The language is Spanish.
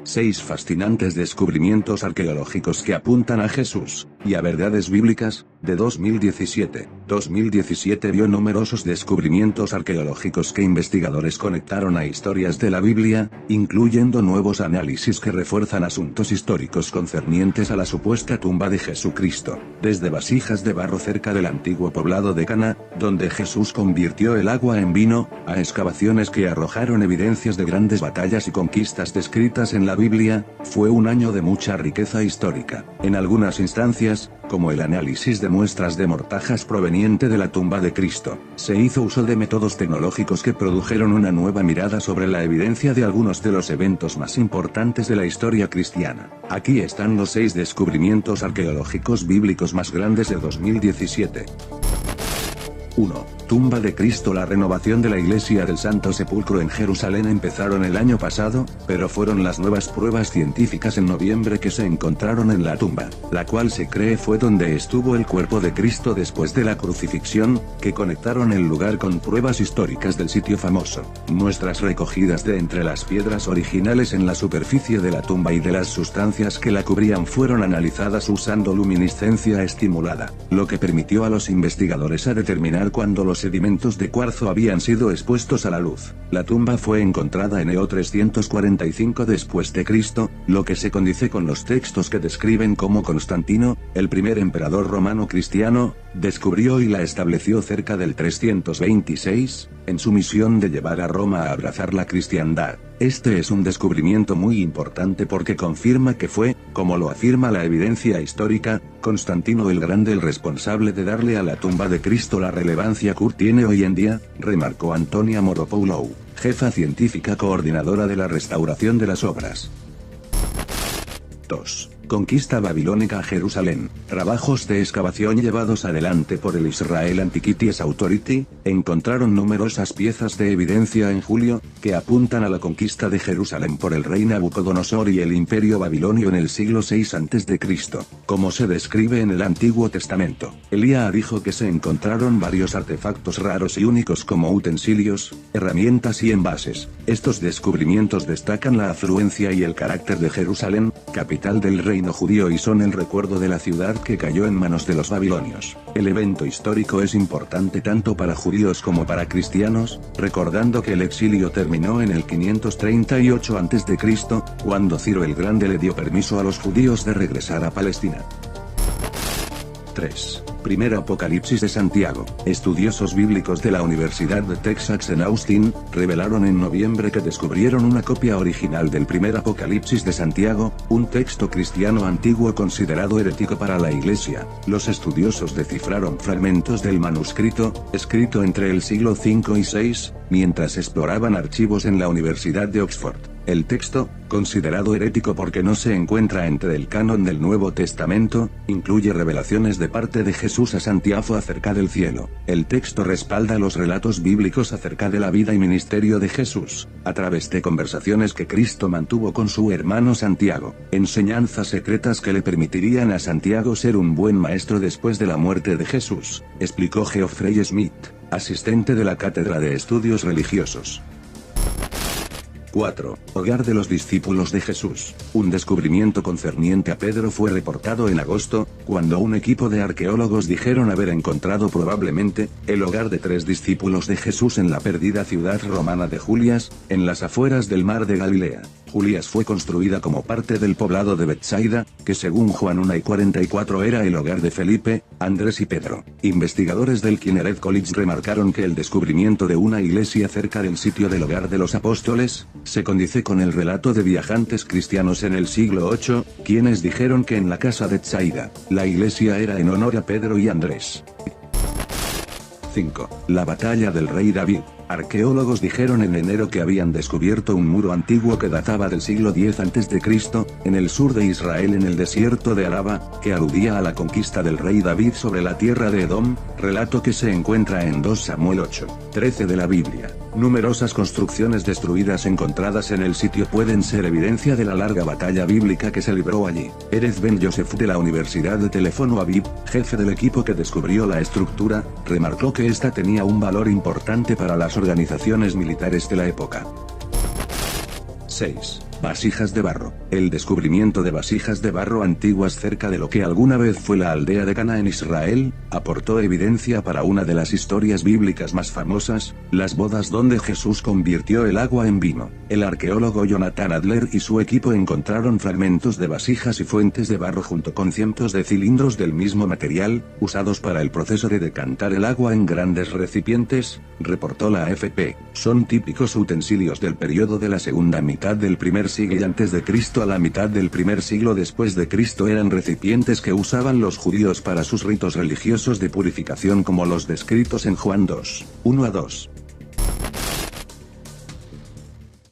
6 fascinantes descubrimientos arqueológicos que apuntan a Jesús, y a verdades bíblicas, de 2017. 2017 vio numerosos descubrimientos arqueológicos que investigadores conectaron a historias de la Biblia, incluyendo nuevos análisis que refuerzan asuntos históricos concernientes a la supuesta tumba de Jesucristo, desde vasijas de barro cerca del antiguo poblado de Cana, donde Jesús convirtió el agua en vino, a excavaciones que arrojaron evidencias de grandes batallas y conquistas descritas en la Biblia. Fue un año de mucha riqueza histórica. En algunas instancias, como el análisis de muestras de mortajas proveniente de la tumba de Cristo, se hizo uso de métodos tecnológicos que produjeron una nueva mirada sobre la evidencia de algunos de los eventos más importantes de la historia cristiana. Aquí están los 6 descubrimientos arqueológicos bíblicos más grandes de 2017. 1. Tumba de Cristo. La renovación de la Iglesia del Santo Sepulcro en Jerusalén empezaron el año pasado, pero fueron las nuevas pruebas científicas en noviembre que se encontraron en la tumba, la cual se cree fue donde estuvo el cuerpo de Cristo después de la crucifixión, que conectaron el lugar con pruebas históricas del sitio famoso. Muestras recogidas de entre las piedras originales en la superficie de la tumba y de las sustancias que la cubrían fueron analizadas usando luminiscencia estimulada, lo que permitió a los investigadores a determinar cuándo los sedimentos de cuarzo habían sido expuestos a la luz. La tumba fue encontrada en EO 345 después de Cristo, lo que se condice con los textos que describen cómo Constantino, el primer emperador romano cristiano, descubrió y la estableció cerca del 326, en su misión de llevar a Roma a abrazar la cristiandad. Este es un descubrimiento muy importante porque confirma que fue, como lo afirma la evidencia histórica, Constantino el Grande el responsable de darle a la tumba de Cristo la relevancia que tiene hoy en día, remarcó Antonia Moropoulou, jefa científica coordinadora de la restauración de las obras. 2. Conquista babilónica a Jerusalén. Trabajos de excavación llevados adelante por el Israel Antiquities Authority, encontraron numerosas piezas de evidencia en julio, que apuntan a la conquista de Jerusalén por el rey Nabucodonosor y el imperio babilonio en el siglo VI a.C., como se describe en el Antiguo Testamento. Elías dijo que se encontraron varios artefactos raros y únicos como utensilios, herramientas y envases. Estos descubrimientos destacan la afluencia y el carácter de Jerusalén, capital del reino judío, y son el recuerdo de la ciudad que cayó en manos de los babilonios. El evento histórico es importante tanto para judíos como para cristianos, recordando que el exilio terminó en el 538 a.C., cuando Ciro el Grande le dio permiso a los judíos de regresar a Palestina. 3. Primer Apocalipsis de Santiago. Estudiosos bíblicos de la Universidad de Texas en Austin, revelaron en noviembre que descubrieron una copia original del primer Apocalipsis de Santiago, un texto cristiano antiguo considerado herético para la Iglesia. Los estudiosos descifraron fragmentos del manuscrito, escrito entre el siglo V y VI, mientras exploraban archivos en la Universidad de Oxford. El texto, considerado herético porque no se encuentra entre el canon del Nuevo Testamento, incluye revelaciones de parte de Jesús a Santiago acerca del cielo. El texto respalda los relatos bíblicos acerca de la vida y ministerio de Jesús, a través de conversaciones que Cristo mantuvo con su hermano Santiago, enseñanzas secretas que le permitirían a Santiago ser un buen maestro después de la muerte de Jesús, explicó Geoffrey Smith, asistente de la Cátedra de Estudios Religiosos. 4. Hogar de los discípulos de Jesús. Un descubrimiento concerniente a Pedro fue reportado en agosto, cuando un equipo de arqueólogos dijeron haber encontrado probablemente el hogar de 3 discípulos de Jesús en la perdida ciudad romana de Julias, en las afueras del mar de Galilea. Julias fue construida como parte del poblado de Betsaida, que según Juan 1 y 44 era el hogar de Felipe, Andrés y Pedro. Investigadores del Kinneret College remarcaron que el descubrimiento de una iglesia cerca del sitio del hogar de los apóstoles, se condice con el relato de viajantes cristianos en el siglo VIII, quienes dijeron que en la casa de Betsaida, la iglesia era en honor a Pedro y Andrés. 5. La batalla del rey David. Arqueólogos dijeron en enero que habían descubierto un muro antiguo que databa del siglo X a.C., en el sur de Israel en el desierto de Araba, que aludía a la conquista del rey David sobre la tierra de Edom, relato que se encuentra en 2 Samuel 8:13 de la Biblia. Numerosas construcciones destruidas encontradas en el sitio pueden ser evidencia de la larga batalla bíblica que se libró allí. Erez Ben Yosef de la Universidad de Telefono Aviv, jefe del equipo que descubrió la estructura, remarcó que esta tenía un valor importante para las organizaciones militares de la época. 6. Vasijas de barro. El descubrimiento de vasijas de barro antiguas cerca de lo que alguna vez fue la aldea de Cana en Israel, aportó evidencia para una de las historias bíblicas más famosas, las bodas donde Jesús convirtió el agua en vino. El arqueólogo Jonathan Adler y su equipo encontraron fragmentos de vasijas y fuentes de barro junto con cientos de cilindros del mismo material, usados para el proceso de decantar el agua en grandes recipientes, reportó la AFP. Son típicos utensilios del periodo de la segunda mitad del primer siglo antes de Cristo a la mitad del primer siglo después de Cristo. Eran recipientes que usaban los judíos para sus ritos religiosos de purificación como los descritos en Juan 2, 1 a 2.